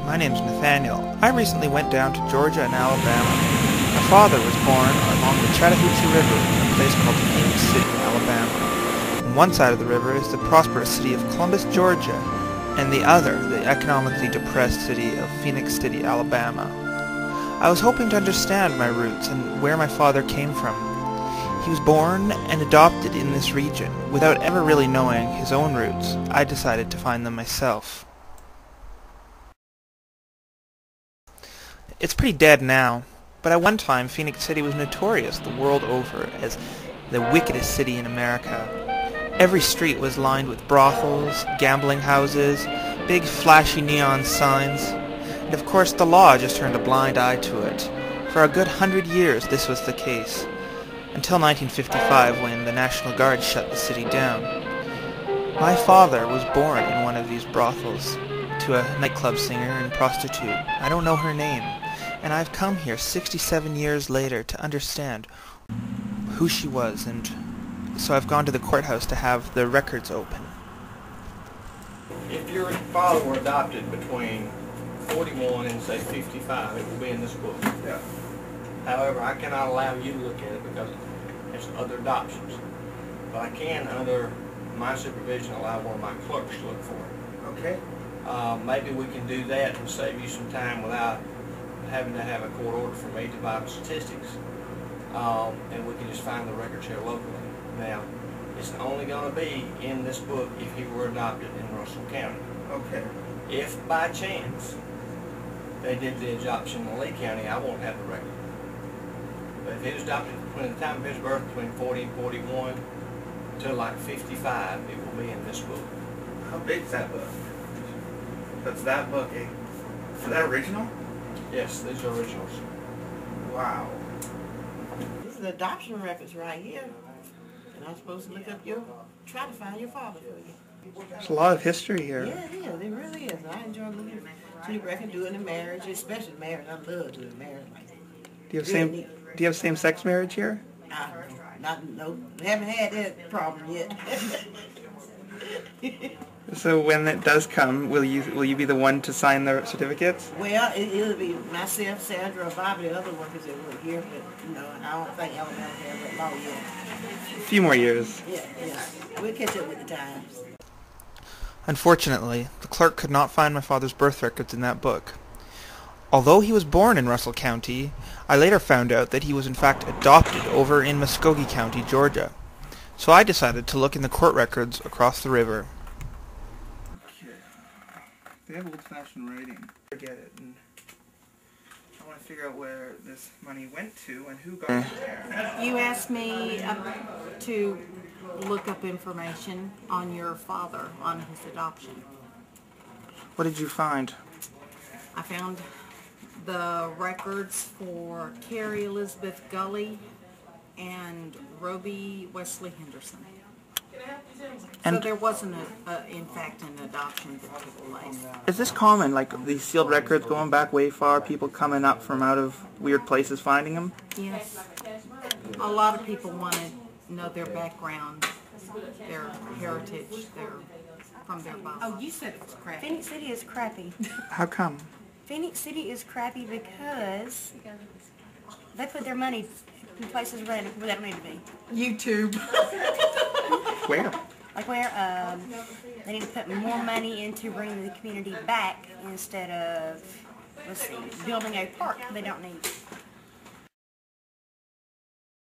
My name's Nathaniel. I recently went down to Georgia and Alabama. My father was born along the Chattahoochee River in a place called Phenix City, Alabama. On one side of the river is the prosperous city of Columbus, Georgia, and the other, the economically depressed city of Phenix City, Alabama. I was hoping to understand my roots and where my father came from. He was born and adopted in this region. Without ever really knowing his own roots, I decided to find them myself. It's pretty dead now, but at one time Phenix City was notorious the world over as the wickedest city in America. Every street was lined with brothels, gambling houses, big flashy neon signs, and of course the law just turned a blind eye to it. For a good 100 years this was the case, until 1955 when the National Guard shut the city down. My father was born in one of these brothels, to a nightclub singer and prostitute. I don't know her name, and I've come here 67 years later to understand who she was, and so I've gone to the courthouse to have the records open. If your father were adopted between 41 and say 55, it will be in this book. Yeah. However, I cannot allow you to look at it because there's other adoptions. But I can, under my supervision, allow one of my clerks to look for it. Okay. Maybe we can do that and save you some time without having to have a court order for me to provide statistics. And we can just find the records here locally. Now, it's only going to be in this book if he were adopted in Russell County. Okay. If by chance they did the adoption in Lee County, I won't have the record. But if he was adopted between the time of his birth, between 40 and 41, to like 55, it will be in this book. How big's that book? That's that book, eh? Is that original? Yes, these are originals. Wow. This is the adoption records right here. And I'm supposed to look up try to find your father for you. There's a lot of history here. Yeah, it is. It really is. I enjoy looking to the record, doing the marriage, especially marriage. I love doing marriage. Do you have same-sex marriage here? No, haven't had that problem yet. So when it does come, will you be the one to sign the certificates? Well, it'll be myself, Sandra, or Bobby, the other workers that work here, but I don't think Alabama has that law yet. A few more years. Yeah. We'll catch up with the times. Unfortunately, the clerk could not find my father's birth records in that book. Although he was born in Russell County, I later found out that he was in fact adopted over in Muskogee County, Georgia. So I decided to look in the court records across the river. Okay. They have old-fashioned writing. Forget it. And I want to figure out where this money went to and who got it there. You asked me to look up information on your father, on his adoption. What did you find? I found the records for Carrie Elizabeth Gully and Roby Wesley Henderson. And so there wasn't, in fact, an adoption that took place. Is this common, like these sealed records going back way far, people coming up from out of weird places finding them? Yes. A lot of people want to know their background, their heritage, from their Bible. Oh, you said it was crappy. Phenix City is crappy. How come? Phenix City is crappy because they put their money in places where they don't need to be. YouTube. Where? Like where they need to put more money into bringing the community back instead of, let's see, building a park they don't need.